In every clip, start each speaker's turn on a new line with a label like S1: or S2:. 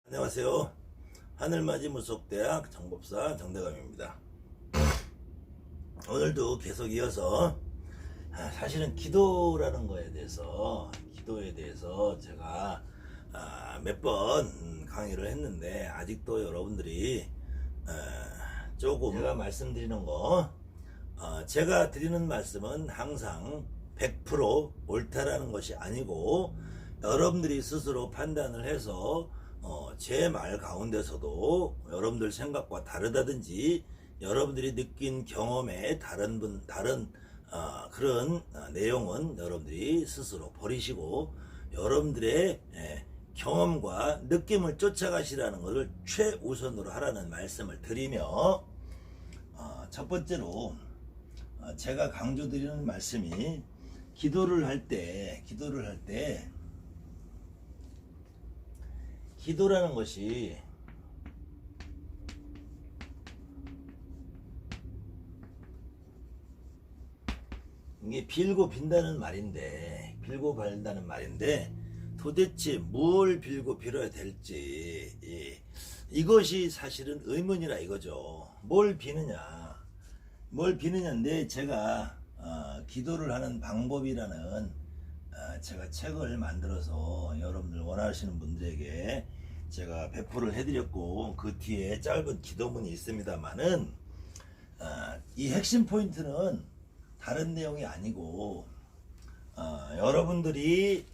S1: 안녕하세요. 하늘맞이 무속대학 정법사 정대감입니다. 오늘도 계속 이어서 사실은 기도에 대해서 제가 몇 번 강의를 했는데 아직도 여러분들이 조금 제가 말씀드리는 거 제가 드리는 말씀은 항상 100% 옳다라는 것이 아니고 여러분들이 스스로 판단을 해서 제 말 가운데서도 여러분들 생각과 다르다든지 여러분들이 느낀 경험에 다른 그런 내용은 여러분들이 스스로 버리시고 여러분들의 경험과 느낌을 쫓아가시라는 것을 최우선으로 하라는 말씀을 드리며 첫 번째로 제가 강조드리는 말씀이 기도를 할 때 기도라는 것이 이게 빌고 빈다는 말인데 도대체 뭘 빌고 빌어야 될지 이것이 사실은 의문이라 이거죠. 뭘 비느냐인데 제가 기도를 하는 방법이라는 제가 책을 만들어서 여러분들 원하시는 분들에게 제가 배포를 해드렸고 그 뒤에 짧은 기도문이 있습니다만은 이 핵심 포인트는 다른 내용이 아니고 여러분들이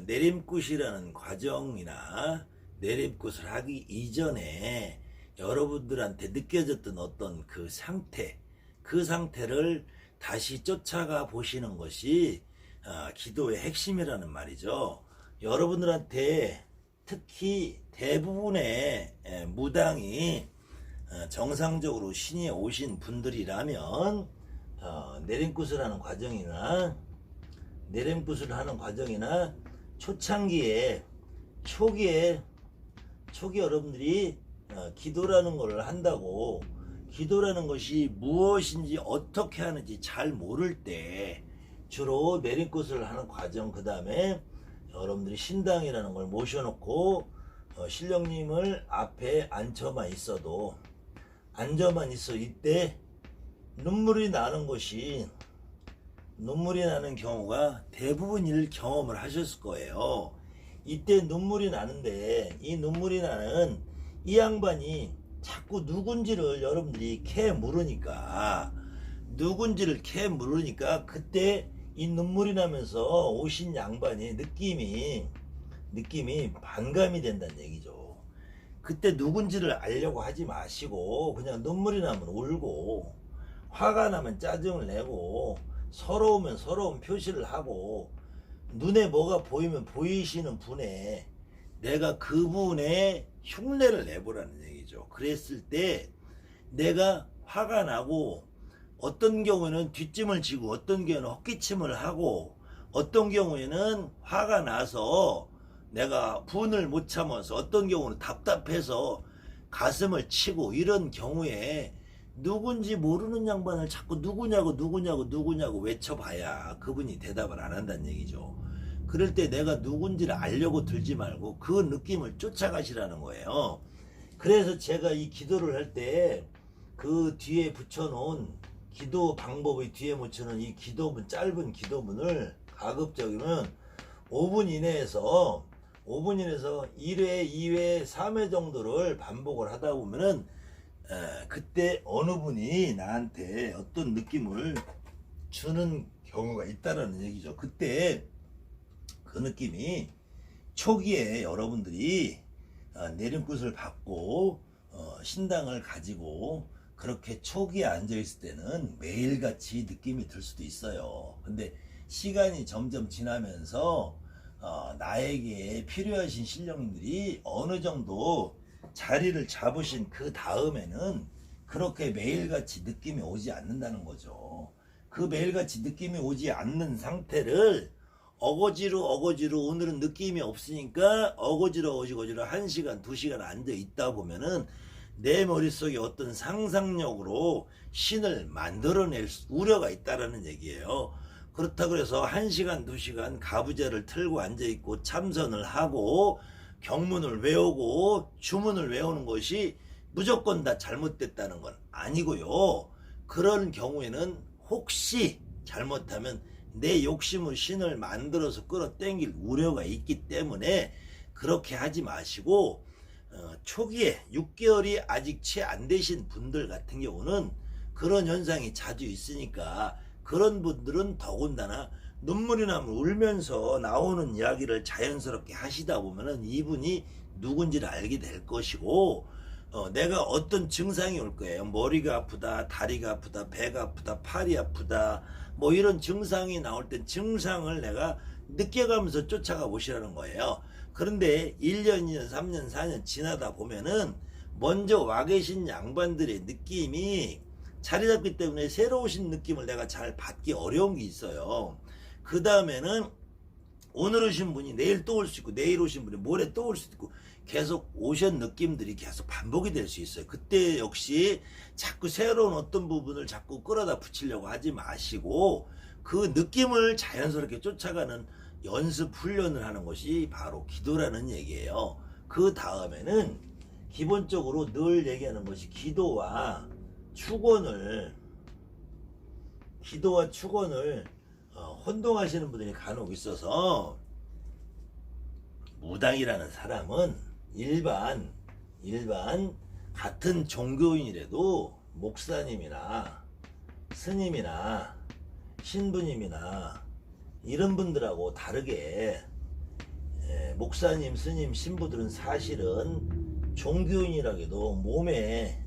S1: 내림굿이라는 과정이나 내림굿을 하기 이전에 여러분들한테 느껴졌던 어떤 그 상태를 다시 쫓아가 보시는 것이 기도의 핵심이라는 말이죠. 여러분들한테 특히 대부분의 무당이 정상적으로 신이 오신 분들이라면 내림굿을 하는 과정이나 초기에 여러분들이 기도라는 걸 한다고 기도라는 것이 무엇인지 어떻게 하는지 잘 모를 때 주로 내림굿을 하는 과정, 그 다음에 여러분들이 신당이라는 걸 모셔놓고 신령님을 앞에 앉혀만 있어 이때 눈물이 나는 경우가 대부분일 경험을 하셨을 거예요. 이때 눈물이 나는데 이 눈물이 나는 이 양반이 자꾸 누군지를 여러분들이 물으니까 그때 이 눈물이 나면서 오신 양반이 느낌이 반감이 된다는 얘기죠. 그때 누군지를 알려고 하지 마시고 그냥 눈물이 나면 울고 화가 나면 짜증을 내고 서러우면 서러운 표시를 하고 눈에 뭐가 보이면 보이시는 분에 내가 그분의 흉내를 내보라는 얘기죠. 그랬을 때 내가 화가 나고 어떤 경우에는 뒷짐을 지고 어떤 경우에는 헛기침을 하고 어떤 경우에는 화가 나서 내가 분을 못 참아서 어떤 경우는 답답해서 가슴을 치고 이런 경우에 누군지 모르는 양반을 자꾸 누구냐고 외쳐봐야 그분이 대답을 안 한다는 얘기죠. 그럴 때 내가 누군지를 알려고 들지 말고 그 느낌을 쫓아가시라는 거예요. 그래서 제가 이 기도를 할 때 그 뒤에 붙여놓은 기도 방법의 뒤에 붙여놓은 이 기도문, 짧은 기도문을 가급적이면 5분 이내에서 1회, 2회, 3회 정도를 반복을 하다 보면은 그때 어느 분이 나한테 어떤 느낌을 주는 경우가 있다라는 얘기죠. 그때 그 느낌이 초기에 여러분들이 내림굿을 받고 신당을 가지고 그렇게 초기에 앉아있을 때는 매일같이 느낌이 들 수도 있어요. 근데 시간이 점점 지나면서 나에게 필요하신 신령님들이 어느 정도 자리를 잡으신 그 다음에는 그렇게 매일같이 느낌이 오지 않는다는 거죠. 그 매일같이 느낌이 오지 않는 상태를 어거지로 오늘은 느낌이 없으니까 어거지로 1시간 2시간 앉아 있다 보면은 내 머릿속에 어떤 상상력으로 신을 만들어낼 우려가 있다라는 얘기예요. 그렇다고 해서 1시간 2시간 가부좌를 틀고 앉아있고 참선을 하고 경문을 외우고 주문을 외우는 것이 무조건 다 잘못됐다는 건 아니고요. 그런 경우에는 혹시 잘못하면 내 욕심으로 신을 만들어서 끌어당길 우려가 있기 때문에 그렇게 하지 마시고, 초기에 6개월이 아직 채 안 되신 분들 같은 경우는 그런 현상이 자주 있으니까 그런 분들은 더군다나 눈물이 나면 울면서 나오는 이야기를 자연스럽게 하시다 보면은 이분이 누군지를 알게 될 것이고, 내가 어떤 증상이 올 거예요. 머리가 아프다, 다리가 아프다, 배가 아프다, 팔이 아프다, 뭐 이런 증상이 나올 땐 증상을 내가 느껴가면서 쫓아가 보시라는 거예요. 그런데 1년, 2년, 3년, 4년 지나다 보면은 먼저 와 계신 양반들의 느낌이 자리 잡기 때문에 새로 오신 느낌을 내가 잘 받기 어려운 게 있어요. 그 다음에는 오늘 오신 분이 내일 또 올 수 있고, 내일 오신 분이 모레 또 올 수 있고, 계속 오신 느낌들이 계속 반복이 될 수 있어요. 그때 역시 자꾸 새로운 어떤 부분을 자꾸 끌어다 붙이려고 하지 마시고, 그 느낌을 자연스럽게 쫓아가는 연습 훈련을 하는 것이 바로 기도라는 얘기예요. 그 다음에는 기본적으로 늘 얘기하는 것이 기도와 축원을 혼동하시는 분들이 간혹 있어서, 무당이라는 사람은 일반 같은 종교인이라도 목사님이나 스님이나 신부님이나 이런 분들하고 다르게, 목사님, 스님, 신부들은 사실은 종교인이라고 해도 몸에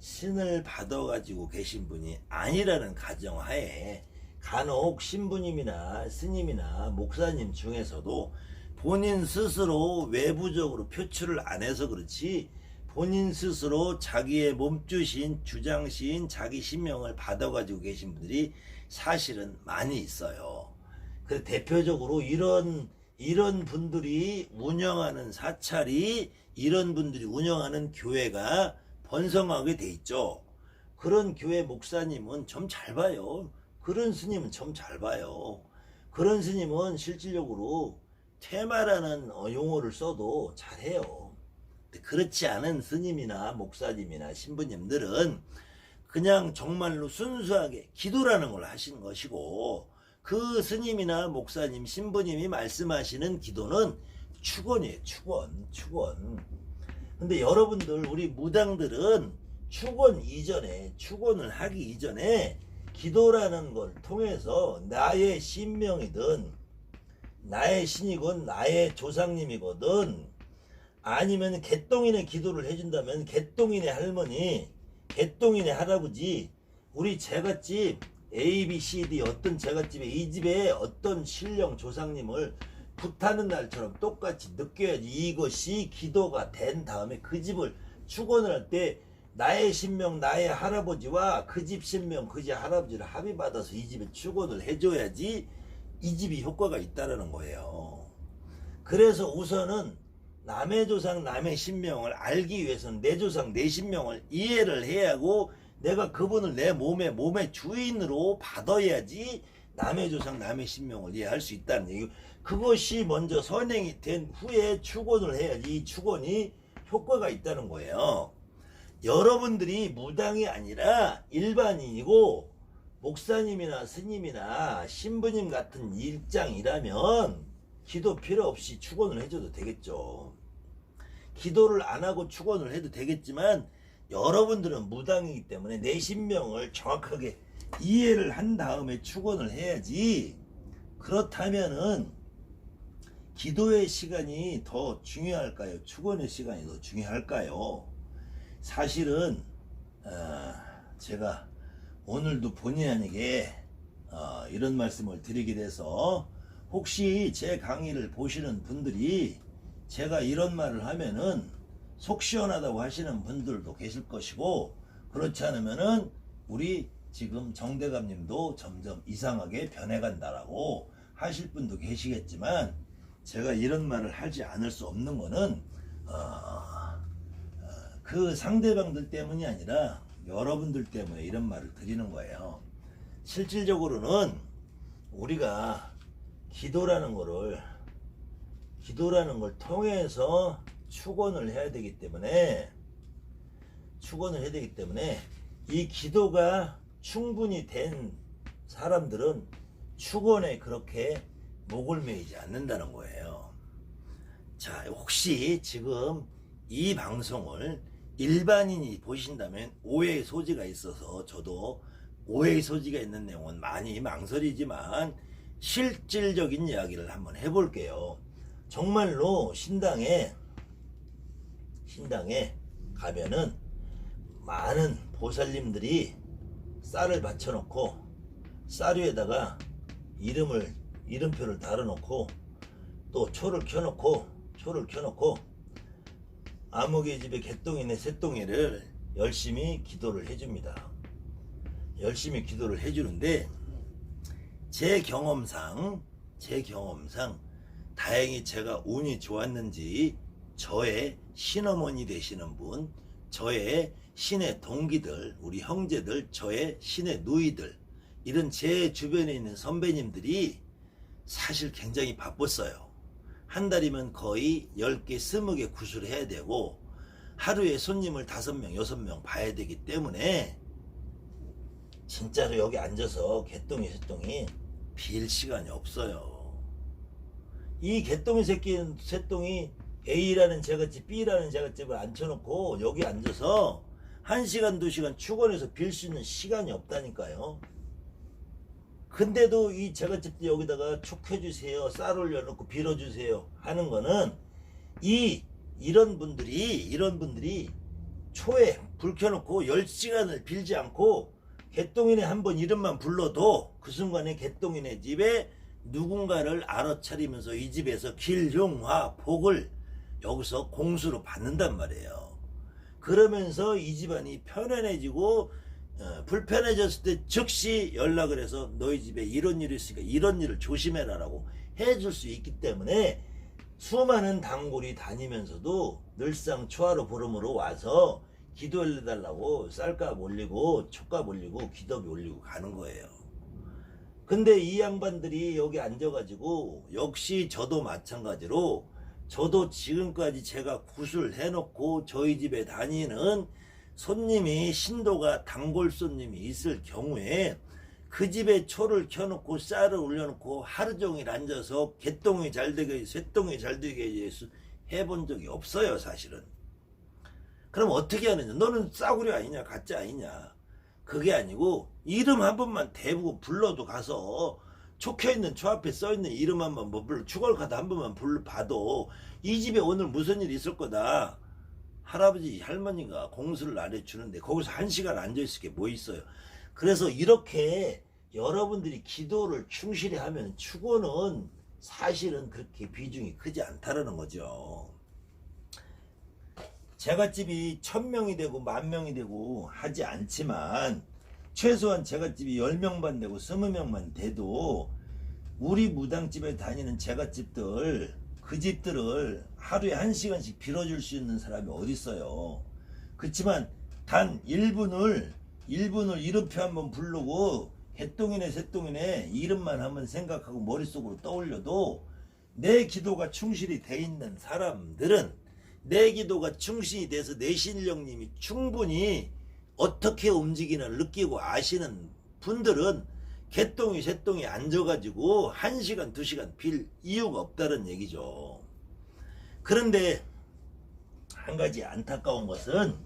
S1: 신을 받아가지고 계신 분이 아니라는 가정하에 간혹 신부님이나 스님이나 목사님 중에서도 본인 스스로 외부적으로 표출을 안 해서 그렇지 본인 스스로 자기의 몸주신, 주장신, 자기 신명을 받아가지고 계신 분들이 사실은 많이 있어요. 그래서 대표적으로 이런 분들이 운영하는 사찰이, 이런 분들이 운영하는 교회가 번성하게 돼 있죠. 그런 교회 목사님은 좀 잘 봐요. 그런 스님은 좀 잘 봐요. 그런 스님은 실질적으로 테마라는 용어를 써도 잘해요. 그렇지 않은 스님이나 목사님이나 신부님들은 그냥 정말로 순수하게 기도라는 걸 하시는 것이고, 그 스님이나 목사님, 신부님이 말씀하시는 기도는 축원이에요. 축원. 근데 여러분들, 우리 무당들은 축원을 하기 이전에 기도라는 걸 통해서 나의 신명이든 나의 신이건 나의 조상님이거든, 아니면 개똥인의 기도를 해준다면 개똥인의 할머니, 개똥인의 할아버지, 우리 제갓집 ABCD 어떤 제갓집에 이 집에 어떤 신령 조상님을 굿하는 날처럼 똑같이 느껴야지 이것이 기도가 된 다음에 그 집을 축원을 할 때 나의 신명, 나의 할아버지와 그 집 신명, 그 집 할아버지를 합의받아서 이 집에 축원을 해줘야지 이 집이 효과가 있다라는 거예요. 그래서 우선은 남의 조상, 남의 신명을 알기 위해서는 내 조상, 내 신명을 이해를 해야 하고, 내가 그분을 내 몸의 주인으로 받아야지 남의 조상, 남의 신명을 이해할 수 있다는 얘기. 그것이 먼저 선행이 된 후에 축원을 해야지 이 축원이 효과가 있다는 거예요. 여러분들이 무당이 아니라 일반인이고 목사님이나 스님이나 신부님 같은 일장이라면 기도 필요 없이 축원을 해줘도 되겠죠. 기도를 안 하고 축원을 해도 되겠지만, 여러분들은 무당이기 때문에 내 신명을 정확하게 이해를 한 다음에 축원을 해야지. 그렇다면은 기도의 시간이 더 중요할까요? 축원의 시간이 더 중요할까요? 사실은 제가 오늘도 본의 아니게 이런 말씀을 드리게 돼서, 혹시 제 강의를 보시는 분들이 제가 이런 말을 하면은 속 시원하다고 하시는 분들도 계실 것이고, 그렇지 않으면은 우리 지금 정대감님도 점점 이상하게 변해간다라고 하실 분도 계시겠지만, 제가 이런 말을 하지 않을 수 없는 거는 그 상대방들 때문이 아니라 여러분들 때문에 이런 말을 드리는 거예요. 실질적으로는 우리가 기도라는 거를 기도라는 걸 통해서 축원을 해야 되기 때문에 이 기도가 충분히 된 사람들은 축원에 그렇게 목을 매이지 않는다는 거예요. 자, 혹시 지금 이 방송을 일반인이 보신다면 오해의 소지가 있어서 저도 오해의 소지가 있는 내용은 많이 망설이지만 실질적인 이야기를 한번 해볼게요. 정말로 신당에 가면은 많은 보살님들이 쌀을 받쳐놓고 쌀 위에다가 이름표를 달아놓고 또 초를 켜놓고 아무개 집에 개똥이네 새똥이를 열심히 기도를 해줍니다. 열심히 기도를 해주는데 제 경험상 다행히 제가 운이 좋았는지 저의 신어머니 되시는 분, 저의 신의 동기들, 우리 형제들, 저의 신의 누이들, 이런 제 주변에 있는 선배님들이 사실 굉장히 바빴어요. 한 달이면 거의 10개, 20개 구슬을 해야 되고 하루에 손님을 5명, 6명 봐야 되기 때문에 진짜로 여기 앉아서 개똥이 새똥이 빌 시간이 없어요. 이 개똥이 새똥이 A라는 제갓집, B라는 제갓집을 앉혀놓고 여기 앉아서 1시간, 2시간 축원해서 빌 수 있는 시간이 없다니까요. 근데도 이 제갓집도 여기다가 축해주세요, 쌀 올려놓고 빌어주세요 하는 거는 이런 분들이 초에 불 켜놓고 10시간을 빌지 않고 개똥이네 한번 이름만 불러도 그 순간에 개똥이네 집에 누군가를 알아차리면서 이 집에서 길흉화 복을 여기서 공수로 받는단 말이에요. 그러면서 이 집안이 편안해지고 불편해졌을 때 즉시 연락을 해서 너희 집에 이런 일이 있으니까 이런 일을 조심해라라고 해줄 수 있기 때문에 수많은 단골이 다니면서도 늘상 초하루 보름으로 와서 기도해달라고 쌀값 올리고 촉값 올리고 기도비 올리고 가는 거예요. 근데 이 양반들이 여기 앉아가지고 역시 저도 마찬가지로 저도 지금까지 제가 구슬 해놓고 저희 집에 다니는 손님이 신도가 단골 손님이 있을 경우에 그 집에 초를 켜놓고 쌀을 올려놓고 하루 종일 앉아서 개똥이 잘 되게 쇠똥이 잘 되게 해본 적이 없어요 사실은. 그럼 어떻게 하느냐? 너는 싸구려 아니냐 가짜 아니냐? 그게 아니고 이름 한 번만 대보고 불러도 가서 촉혀있는 초 앞에 써있는 이름 한 번 불러 축월카드 한 번만 봐도 이 집에 오늘 무슨 일이 있을 거다. 할아버지 할머니가 공수를 나눠주는데 거기서 1시간 앉아있을 게 뭐 있어요. 그래서 이렇게 여러분들이 기도를 충실히 하면 축원은 사실은 그렇게 비중이 크지 않다라는 거죠. 제갓집이 1000명이 되고 10,000명이 되고 하지 않지만 최소한 제갓집이 10명만 되고 20명만 돼도 우리 무당집에 다니는 제갓집들 그 집들을 하루에 1시간씩 빌어줄 수 있는 사람이 어디 있어요. 그렇지만 단 1분을 이름표 한번 부르고 개똥이네 새똥이네 이름만 한번 생각하고 머릿속으로 떠올려도 내 기도가 충실히 돼 있는 사람들은 내 기도가 충실히 돼서 내 신령님이 충분히 어떻게 움직이는 느끼고 아시는 분들은 개똥이 새똥이 앉아가지고 1시간 2시간 빌 이유가 없다는 얘기죠. 그런데 한 가지 안타까운 것은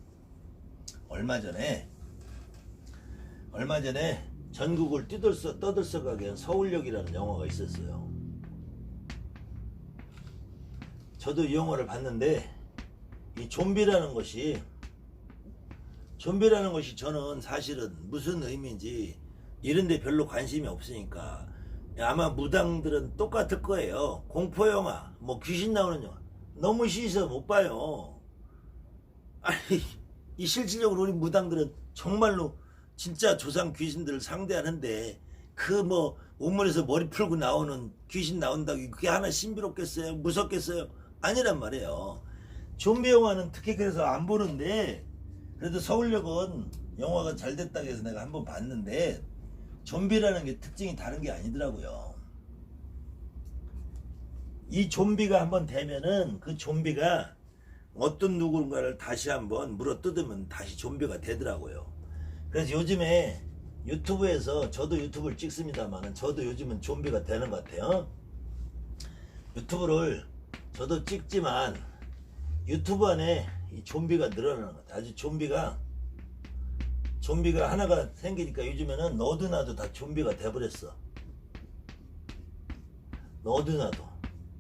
S1: 얼마 전에 전국을 떠들썩하게 한 서울역이라는 영화가 있었어요. 저도 이 영화를 봤는데 이 좀비라는 것이 저는 사실은 무슨 의미인지 이런데 별로 관심이 없으니까 아마 무당들은 똑같을 거예요. 공포영화 뭐 귀신 나오는 영화 너무 시시해서 못 봐요. 아니 이 실질적으로 우리 무당들은 정말로 진짜 조상 귀신들을 상대하는데 그 뭐 우물에서 머리 풀고 나오는 귀신 나온다고 그게 하나 신비롭겠어요? 무섭겠어요? 아니란 말이에요. 좀비 영화는 특히 그래서 안 보는데 그래도 서울역은 영화가 잘 됐다고 해서 내가 한번 봤는데 좀비라는 게 특징이 다른 게 아니더라고요. 이 좀비가 한번 되면은 그 좀비가 어떤 누군가를 다시 한번 물어 뜯으면 다시 좀비가 되더라고요. 그래서 요즘에 유튜브에서 저도 유튜브를 찍습니다만 저도 요즘은 좀비가 되는 것 같아요. 유튜브를 저도 찍지만 유튜브 안에 이 좀비가 늘어나는 것 같아요. 아주 좀비가 하나가 생기니까 요즘에는 너도 나도 다 좀비가 돼버렸어. 너도 나도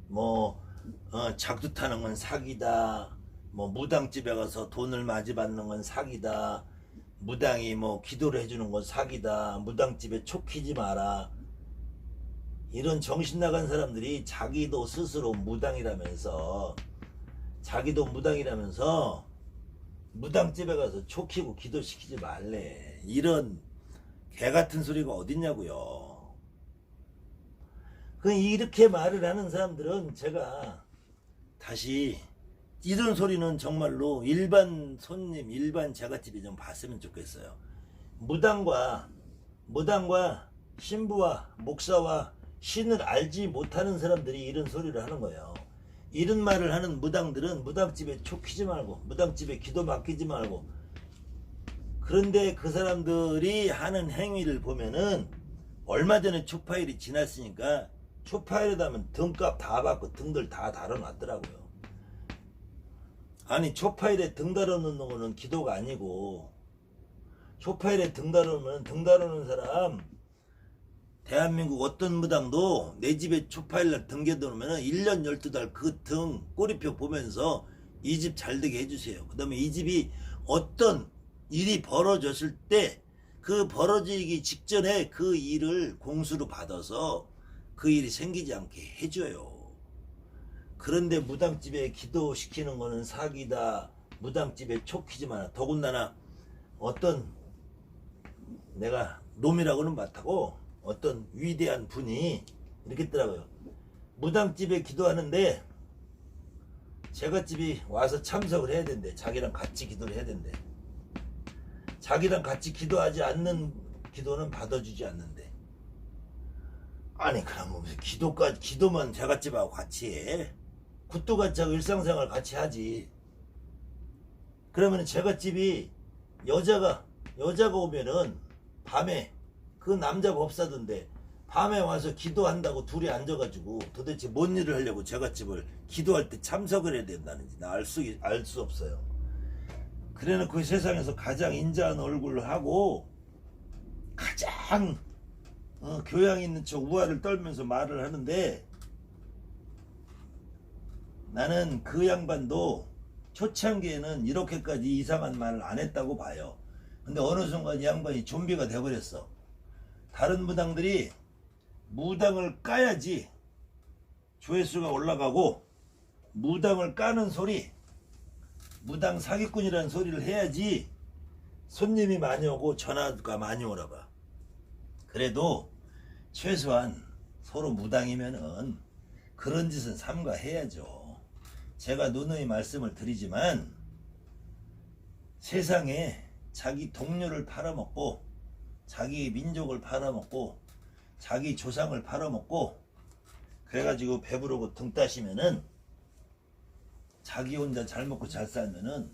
S1: 뭐 작두 타는 건 사기다, 뭐 무당집에 가서 돈을 많이 받는 건 사기다, 무당이 뭐 기도를 해주는 건 사기다, 무당집에 촉히지 마라, 이런 정신 나간 사람들이 자기도 스스로 무당이라면서 무당집에 가서 촉히고 기도시키지 말래. 이런 개같은 소리가 어딨냐고요. 이렇게 말을 하는 사람들은 제가 다시 이런 소리는 정말로 일반 손님, 일반 제갓집이 좀 봤으면 좋겠어요. 무당과 신부와 목사와 신을 알지 못하는 사람들이 이런 소리를 하는 거예요. 이런 말을 하는 무당들은 무당집에 촉히지 말고, 무당집에 기도 맡기지 말고. 그런데 그 사람들이 하는 행위를 보면은 얼마 전에 초파일이 지났으니까 초파일에다 하면 등값 다 받고 등들 다 달아놨더라고요. 아니, 초파일에 등 달아놓는 거는 기도가 아니고, 초파일에 등 달아놓는 사람, 대한민국 어떤 무당도 내 집에 초파일날 등겨놓으면 1년 12달 그 등 꼬리표 보면서 이 집 잘되게 해주세요. 그 다음에 이 집이 어떤 일이 벌어졌을 때 그 벌어지기 직전에 그 일을 공수로 받아서 그 일이 생기지 않게 해줘요. 그런데 무당집에 기도시키는 거는 사기다, 무당집에 촉히지 마라. 더군다나 어떤, 내가 놈이라고는 못하고 어떤 위대한 분이 이렇게 했더라고요. 무당집에 기도하는데 제갓집이 와서 참석을 해야 된대. 자기랑 같이 기도를 해야 된대. 자기랑 같이 기도하지 않는 기도는 받아주지 않는데. 아니, 그럼 무슨 기도만 제갓집하고 같이 해? 굿도 같이 하고 일상생활 같이 하지. 그러면 제갓집이 여자가 오면은 밤에, 그 남자 법사던데 밤에 와서 기도한다고 둘이 앉아가지고 도대체 뭔 일을 하려고 제갓집을 기도할 때 참석을 해야 된다는지 나 알 수 없어요. 그래놓고 세상에서 가장 인자한 얼굴을 하고 가장 교양 있는 척 우아를 떨면서 말을 하는데, 나는 그 양반도 초창기에는 이렇게까지 이상한 말을 안 했다고 봐요. 근데 어느 순간 이 양반이 좀비가 돼버렸어. 다른 무당들이 무당을 까야지 조회수가 올라가고, 무당을 까는 소리, 무당 사기꾼이라는 소리를 해야지 손님이 많이 오고 전화가 많이 오나 봐. 그래도 최소한 서로 무당이면은 그런 짓은 삼가해야죠. 제가 누누이 말씀을 드리지만 세상에 자기 동료를 팔아먹고, 자기 민족을 팔아먹고, 자기 조상을 팔아먹고, 그래가지고 배부르고 등 따시면은, 자기 혼자 잘 먹고 잘 살면은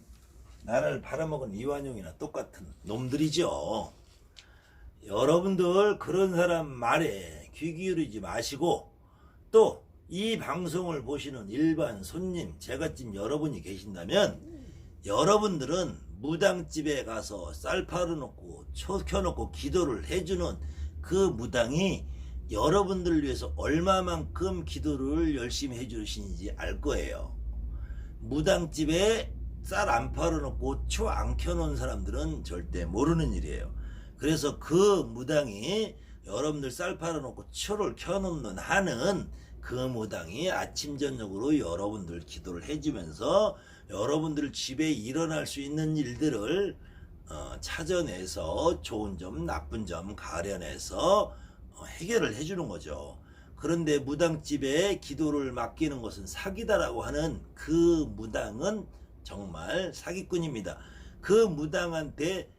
S1: 나라를 팔아먹은 이완용이나 똑같은 놈들이죠. 여러분들 그런 사람 말에 귀 기울이지 마시고, 또 이 방송을 보시는 일반 손님, 제갓집 여러분이 계신다면 여러분들은 무당집에 가서 쌀 팔아놓고 초 켜놓고 기도를 해주는 그 무당이 여러분들을 위해서 얼마만큼 기도를 열심히 해주시는지 알 거예요. 무당집에 쌀 안 팔아놓고 초 안 켜놓은 사람들은 절대 모르는 일이에요. 그래서 그 무당이 여러분들 쌀 팔아놓고 초를 켜놓는 한은 그 무당이 아침 저녁으로 여러분들 기도를 해주면서 여러분들 집에 일어날 수 있는 일들을 찾아내서 좋은 점 나쁜 점 가려내서 해결을 해주는 거죠. 그런데 무당집에 기도를 맡기는 것은 사기다라고 하는 그 무당은 정말 사기꾼입니다. 그 무당한테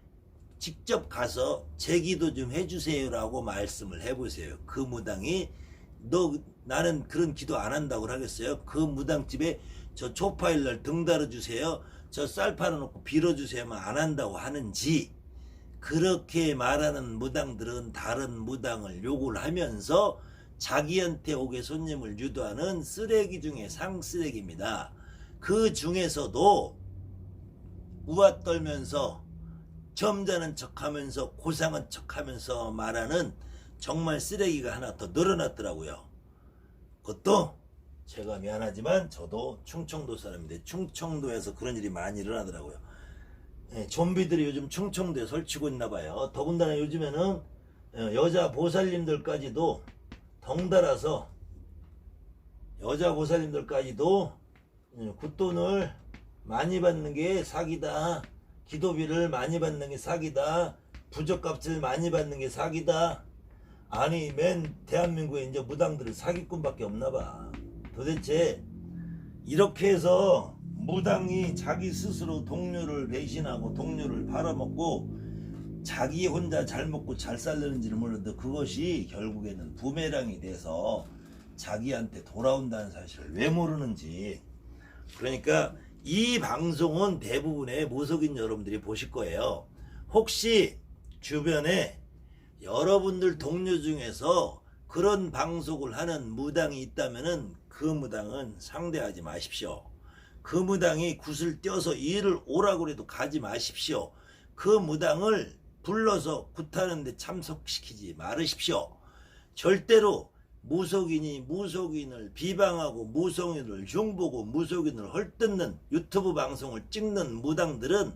S1: 직접 가서 제 기도 좀 해주세요라고 말씀을 해보세요. 그 무당이 너 나는 그런 기도 안 한다고 하겠어요? 그 무당집에 저 초파일날 등 달아주세요. 저 쌀 팔아놓고 빌어주세요만 안 한다고 하는지, 그렇게 말하는 무당들은 다른 무당을 욕을 하면서 자기한테 오게 손님을 유도하는 쓰레기 중에 상쓰레기입니다. 그 중에서도 우아 떨면서 점잖은 척하면서 고상한 척하면서 말하는 정말 쓰레기가 하나 더 늘어났더라고요. 그것도 제가 미안하지만 저도 충청도 사람인데 충청도에서 그런 일이 많이 일어나더라고요. 좀비들이 요즘 충청도에 설치고 있나 봐요. 더군다나 요즘에는 여자 보살님들까지도 덩달아서 여자 보살님들까지도 굿돈을 많이 받는 게 사기다, 기도비를 많이 받는 게 사기다, 부적값을 많이 받는 게 사기다. 아니 맨 대한민국에 이제 무당들은 사기꾼밖에 없나 봐. 도대체 이렇게 해서 무당이 자기 스스로 동료를 배신하고 동료를 팔아먹고 자기 혼자 잘 먹고 잘 살려는지를 몰라도 그것이 결국에는 부메랑이 돼서 자기한테 돌아온다는 사실을 왜 모르는지. 그러니까 이 방송은 대부분의 무속인 여러분들이 보실 거예요. 혹시 주변에 여러분들 동료 중에서 그런 방송을 하는 무당이 있다면은 그 무당은 상대하지 마십시오. 그 무당이 굿을 떼어서 일을 오라고 해도 가지 마십시오. 그 무당을 불러서 굿하는데 참석시키지 말으십시오. 절대로 무속인이 무속인을 비방하고 무속인을 흉보고 무속인을 헐뜯는 유튜브 방송을 찍는 무당들은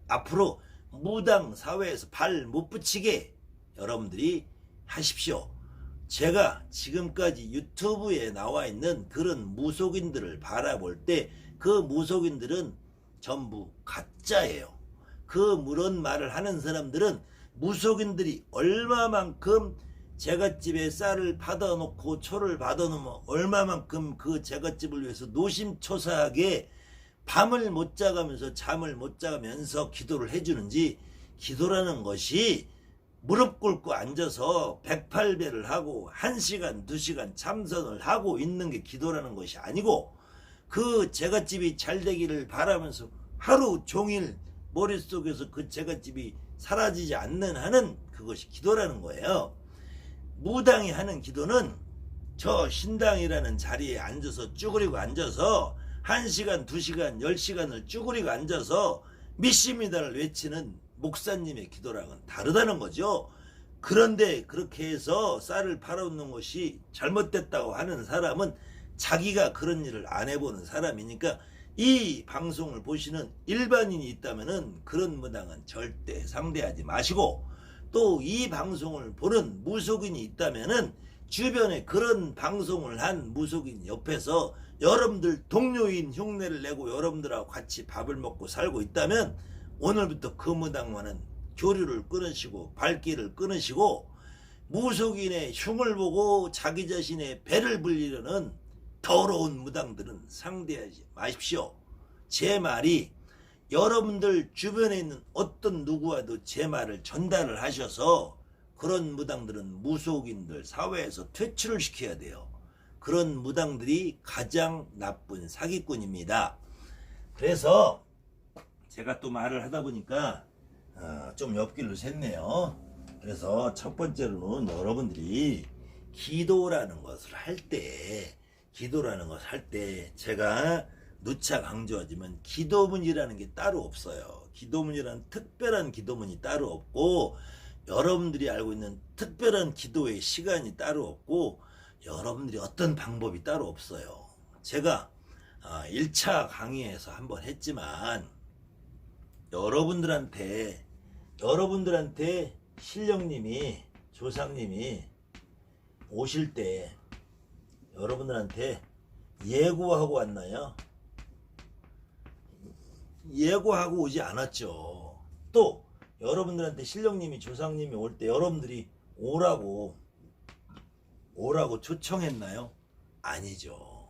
S1: 앞으로 무당 사회에서 발 못 붙이게 여러분들이 하십시오. 제가 지금까지 유튜브에 나와 있는 그런 무속인들을 바라볼 때 그 무속인들은 전부 가짜예요. 그런 말을 하는 사람들은 무속인들이 얼마만큼 제갓집에 쌀을 받아놓고 초를 받아놓으면 얼마만큼 그 제갓집을 위해서 노심초사하게 밤을 못 자가면서 잠을 못 자면서 기도를 해주는지, 기도라는 것이 무릎 꿇고 앉아서 108배를 하고 1시간 2시간 참선을 하고 있는 게 기도라는 것이 아니고, 그 제갓집이 잘 되기를 바라면서 하루 종일 머릿속에서 그 제갓집이 사라지지 않는 한은 그것이 기도라는 거예요. 무당이 하는 기도는 저 신당이라는 자리에 앉아서 쭈그리고 앉아서 1시간 2시간 10시간을 쭈그리고 앉아서 믿습니다를 외치는 목사님의 기도랑은 다르다는 거죠. 그런데 그렇게 해서 쌀을 팔아놓는 것이 잘못됐다고 하는 사람은 자기가 그런 일을 안 해보는 사람이니까, 이 방송을 보시는 일반인이 있다면은 그런 무당은 절대 상대하지 마시고, 또 이 방송을 보는 무속인이 있다면은 주변에 그런 방송을 한 무속인 옆에서 여러분들 동료인 흉내를 내고 여러분들하고 같이 밥을 먹고 살고 있다면 오늘부터 그 무당과는 교류를 끊으시고 발길을 끊으시고, 무속인의 흉을 보고 자기 자신의 배를 불리려는 더러운 무당들은 상대하지 마십시오. 제 말이 여러분들 주변에 있는 어떤 누구와도 제 말을 전달을 하셔서 그런 무당들은 무속인들 사회에서 퇴출을 시켜야 돼요. 그런 무당들이 가장 나쁜 사기꾼입니다. 그래서 제가 또 말을 하다 보니까 좀 옆길로 샜네요. 그래서 첫 번째로는 여러분들이 기도라는 것을 할 때 제가 누차 강조하지만 기도문이라는 게 따로 없어요. 기도문이라는 특별한 기도문이 따로 없고, 여러분들이 알고 있는 특별한 기도의 시간이 따로 없고, 여러분들이 어떤 방법이 따로 없어요. 제가 1차 강의에서 한번 했지만 여러분들한테 신령님이 조상님이 오실 때 여러분들한테 예고하고 왔나요? 예고하고 오지 않았죠. 또 여러분들한테 신령님이 조상님이 올 때 여러분들이 오라고 초청했나요? 아니죠.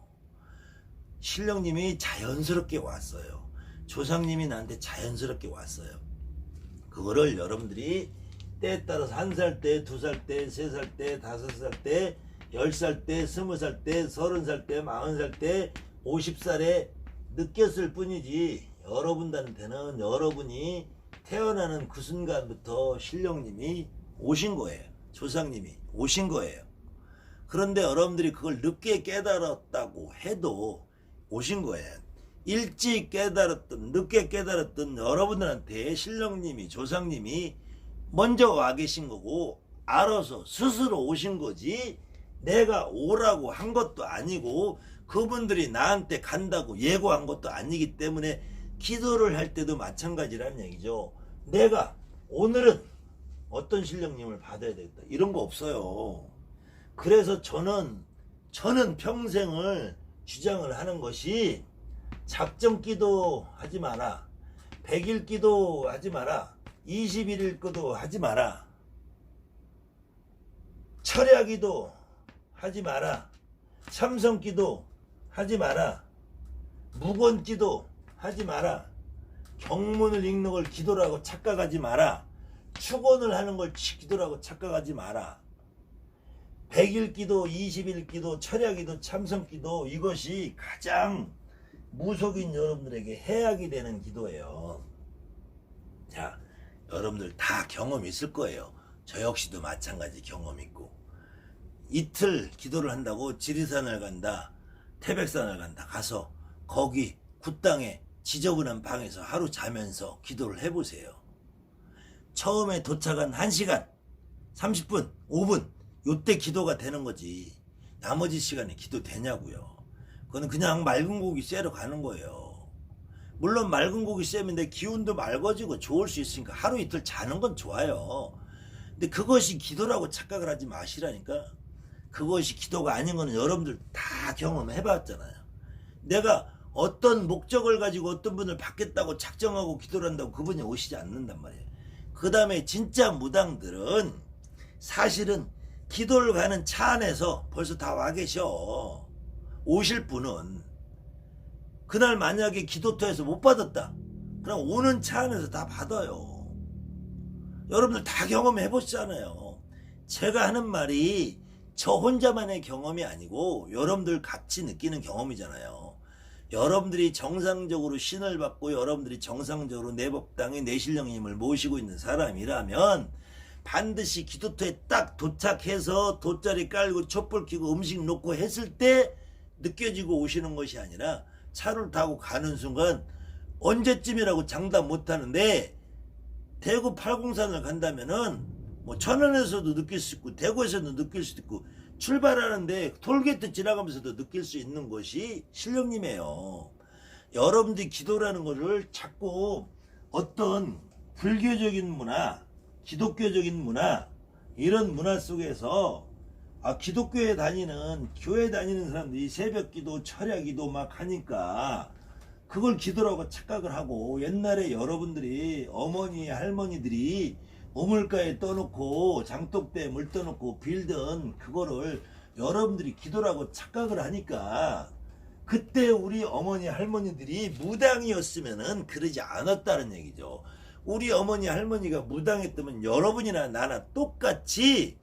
S1: 신령님이 자연스럽게 왔어요. 조상님이 나한테 자연스럽게 왔어요. 그거를 여러분들이 때에 따라서 1살 때, 2살 때, 3살 때, 5살 때 10살 때, 20살 때, 30살 때, 40살 때, 50살에 느꼈을 뿐이지 여러분들한테는 여러분이 태어나는 그 순간부터 신령님이 오신 거예요. 조상님이 오신 거예요. 그런데 여러분들이 그걸 늦게 깨달았다고 해도 오신 거예요. 일찍 깨달았든 늦게 깨달았든 여러분들한테 신령님이 조상님이 먼저 와 계신 거고 알아서 스스로 오신 거지 내가 오라고 한 것도 아니고 그분들이 나한테 간다고 예고한 것도 아니기 때문에 기도를 할 때도 마찬가지라는 얘기죠. 내가 오늘은 어떤 신령님을 받아야 되겠다 이런 거 없어요. 그래서 저는 평생을 주장을 하는 것이 작정 기도 하지 마라, 100일 기도 하지 마라, 21일 기도 하지 마라, 철야 기도 하지 마라, 참선 기도 하지 마라, 무건 기도 하지 마라, 경문을 읽는 걸 기도라고 착각하지 마라, 축원을 하는 걸 기도라고 착각하지 마라. 100일 기도, 20일 기도, 철야 기도, 참선 기도 이것이 가장 무속인 여러분들에게 해악이 되는 기도예요. 자, 여러분들 다 경험 있을 거예요. 저 역시도 마찬가지 경험 있고 이틀 기도를 한다고 지리산을 간다, 태백산을 간다 가서 거기 굿땅에 지저분한 방에서 하루 자면서 기도를 해보세요. 처음에 도착한 1시간 30분 5분 요때 기도가 되는 거지 나머지 시간에 기도 되냐고요. 그거는 그냥 맑은 고기 쐬러 가는 거예요. 물론 맑은 고기 쐬면 내 기운도 맑아지고 좋을 수 있으니까 하루 이틀 자는 건 좋아요. 근데 그것이 기도라고 착각을 하지 마시라니까. 그것이 기도가 아닌 거는 여러분들 다 경험해 봤잖아요. 내가 어떤 목적을 가지고 어떤 분을 받겠다고 작정하고 기도를 한다고 그분이 오시지 않는단 말이에요. 그 다음에 진짜 무당들은 사실은 기도를 가는 차 안에서 벌써 다 와 계셔. 오실 분은 그날 만약에 기도터에서 못 받았다 그럼 오는 차 안에서 다 받아요. 여러분들 다 경험해 보시잖아요. 제가 하는 말이 저 혼자만의 경험이 아니고 여러분들 같이 느끼는 경험이잖아요. 여러분들이 정상적으로 신을 받고 여러분들이 정상적으로 내 법당에 내 신령님을 모시고 있는 사람이라면 반드시 기도터에 딱 도착해서 돗자리 깔고 촛불 켜고 음식 놓고 했을 때 느껴지고 오시는 것이 아니라 차를 타고 가는 순간 언제쯤이라고 장담 못하는데 대구 팔공산을 간다면은 뭐 천안에서도 느낄 수 있고 대구에서도 느낄 수도 있고 출발하는데 톨게이트 지나가면서도 느낄 수 있는 것이 신령님이에요. 여러분들이 기도라는 것을 자꾸 어떤 불교적인 문화 기독교적인 문화 이런 문화 속에서 기독교에 다니는 교회 다니는 사람들이 새벽기도 철야기도 막 하니까 그걸 기도라고 착각을 하고 옛날에 여러분들이 어머니 할머니들이 우물가에 떠놓고 장독대에 물 떠놓고 빌던 그거를 여러분들이 기도라고 착각을 하니까 그때 우리 어머니 할머니들이 무당이었으면은 그러지 않았다는 얘기죠. 우리 어머니 할머니가 무당했다면 여러분이나 나나 똑같이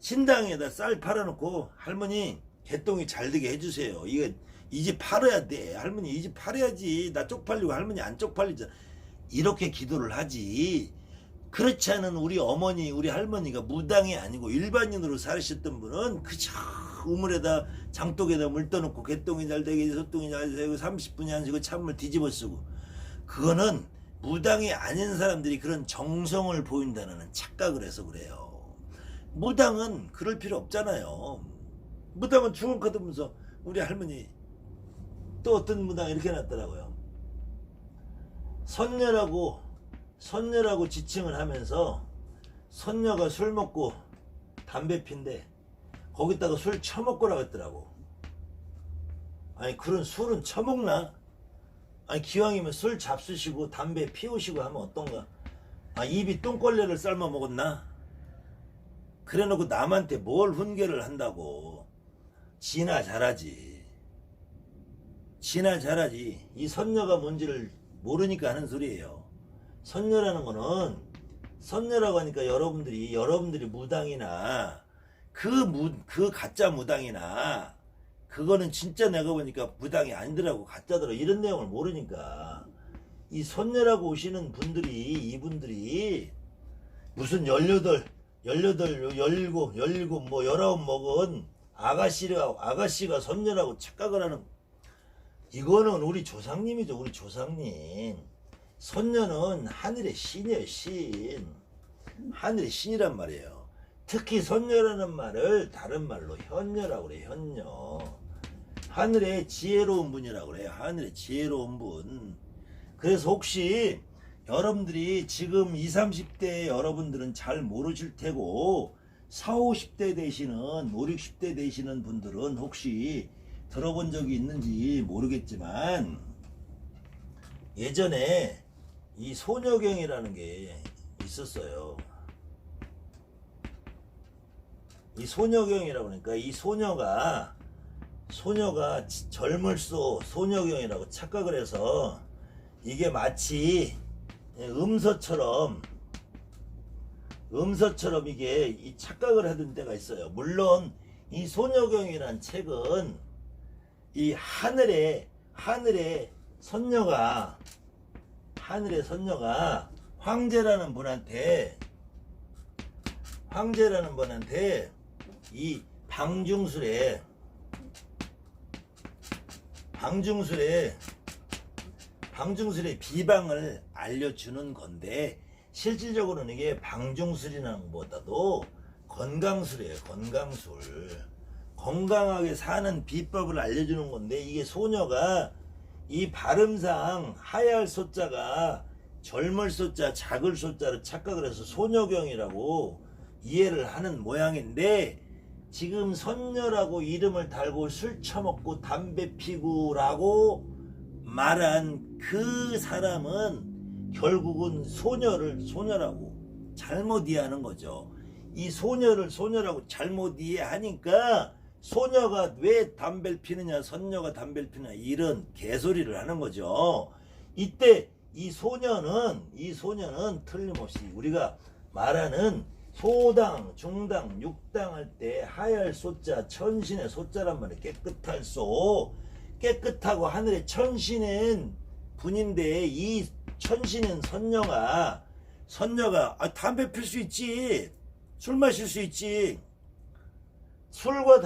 S1: 신당에다 쌀 팔아놓고 할머니 개똥이 잘 되게 해주세요. 이거 이 집 팔아야 돼. 할머니 이 집 팔아야지. 나 쪽팔리고 할머니 안 쪽팔리잖아. 이렇게 기도를 하지. 그렇지 않은 우리 어머니 우리 할머니가 무당이 아니고 일반인으로 살으셨던 분은 그저 우물에다 장독에다 물 떠놓고 개똥이 잘 되게 소똥이 잘 되고 30분이 안 쉬고 찬물 뒤집어 쓰고 그거는 무당이 아닌 사람들이 그런 정성을 보인다는 착각을 해서 그래요. 무당은 그럴 필요 없잖아요. 무당은 죽은 거두면서 우리 할머니 또 어떤 무당 이렇게 해놨더라고요. 선녀라고 지칭을 하면서 선녀가 술 먹고 담배 핀데 거기다가 술 처먹고라고 했더라고. 아니 그런 술은 처먹나? 아니 기왕이면 술 잡수시고 담배 피우시고 하면 어떤가? 입이 똥걸레를 삶아 먹었나? 그래놓고 남한테 뭘 훈계를 한다고. 지나 잘하지. 이 선녀가 뭔지를 모르니까 하는 소리예요. 선녀라는 거는 선녀라고 하니까 여러분들이 무당이나 그 가짜 무당이나 그거는 진짜 내가 보니까 무당이 아니더라고, 가짜더라, 이런 내용을 모르니까. 이 손녀라고 오시는 분들이, 이분들이 무슨 18, 17 뭐 19 먹은 아가씨가 손녀라고 착각을 하는, 이거는 우리 조상님이죠. 우리 조상님. 손녀는 하늘의 신이에요. 신. 하늘의 신이란 말이에요. 특히 손녀라는 말을 다른 말로 현녀라고 그래요. 현녀. 하늘의 지혜로운 분이라고 그래요. 하늘의 지혜로운 분. 그래서 혹시 여러분들이 지금 20, 30대 여러분들은 잘 모르실 테고 40, 50대 되시는 5, 60대 되시는 분들은 혹시 들어본 적이 있는지 모르겠지만, 예전에 이 소녀경이라는 게 있었어요. 이 소녀경이라고 그러니까 이 소녀가 젊을소 소녀경이라고 착각을 해서 이게 마치 음서처럼 이게 이 착각을 하던 때가 있어요. 물론 이 소녀경이란 책은 이 하늘의 선녀가 황제라는 분한테 이 방중술의 비방을 알려주는 건데, 실질적으로는 이게 방중술이라는 것보다도 건강술이에요. 건강술. 건강하게 사는 비법을 알려주는 건데, 이게 소녀가 이 발음상 하얄 소자가 젊을 소자, 작을 소자를 착각을 해서 소녀경이라고 이해를 하는 모양인데, 지금 선녀라고 이름을 달고 술 처먹고 담배 피고라고 말한 그 사람은 결국은 소녀라고 잘못 이해하는 거죠. 이 소녀를 소녀라고 잘못 이해하니까 소녀가 왜 담배를 피느냐, 선녀가 담배를 피느냐, 이런 개소리를 하는 거죠. 이때 이 소녀는 틀림없이 우리가 말하는 소당, 중당, 육당 할 때 하얄 소자, 천신의 소자란 말이에요. 깨끗할 소, 깨끗하고 하늘의 천신은 분인데, 이 천신은 선녀가 담배 필 수 있지, 술 마실 수 있지. 술과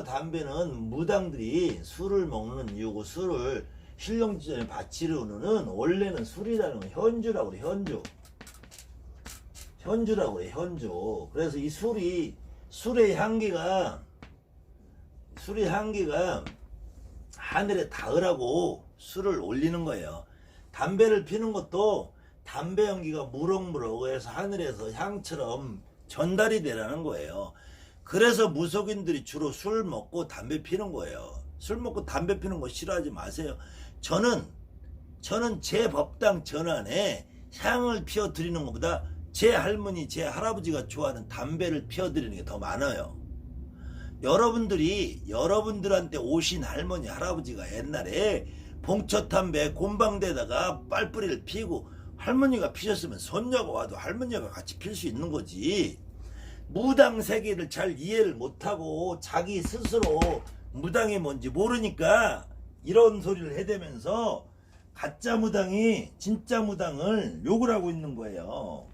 S1: 담배는 무당들이 술을 먹는 이유고, 술을 신령지전에 바치려는 원래는 술이라는 건 현주라고 그래. 현주라고 그래. 현주. 그래서 이 술의 향기가 하늘에 닿으라고 술을 올리는 거예요. 담배를 피는 것도 담배 연기가 무럭무럭해서 하늘에서 향처럼 전달이 되라는 거예요. 그래서 무속인들이 주로 술 먹고 담배 피는 거예요. 술 먹고 담배 피는 거 싫어하지 마세요. 저는 제 법당 전안에 향을 피워드리는 것보다 제 할머니, 제 할아버지가 좋아하는 담배를 피워드리는 게 더 많아요. 여러분들한테 오신 할머니, 할아버지가 옛날에 봉초담배 곰방대다가 빨뿌리를 피고 할머니가 피셨으면 손녀가 와도 할머니가 같이 필 수 있는 거지. 무당 세계를 잘 이해를 못하고 자기 스스로 무당이 뭔지 모르니까 이런 소리를 해대면서 가짜 무당이 진짜 무당을 욕을 하고 있는 거예요.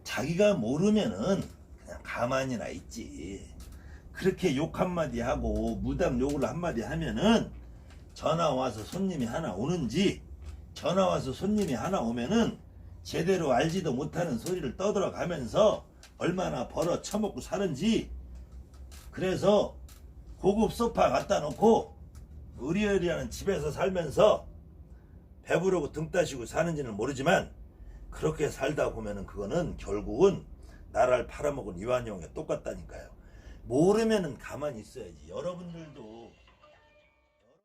S1: 자기가 모르면은 그냥 가만히나 있지. 그렇게 욕 한마디 하고 무당 욕을 한마디 하면은 전화 와서 손님이 하나 오는지, 전화 와서 손님이 하나 오면은 제대로 알지도 못하는 소리를 떠들어 가면서 얼마나 벌어 처먹고 사는지. 그래서 고급 소파 갖다 놓고 의리의리하는 집에서 살면서 배부르고 등 따시고 사는지는 모르지만, 그렇게 살다 보면은 그거는 결국은 나라를 팔아먹은 이완용에 똑같다니까요. 모르면은 가만히 있어야지. 여러분들도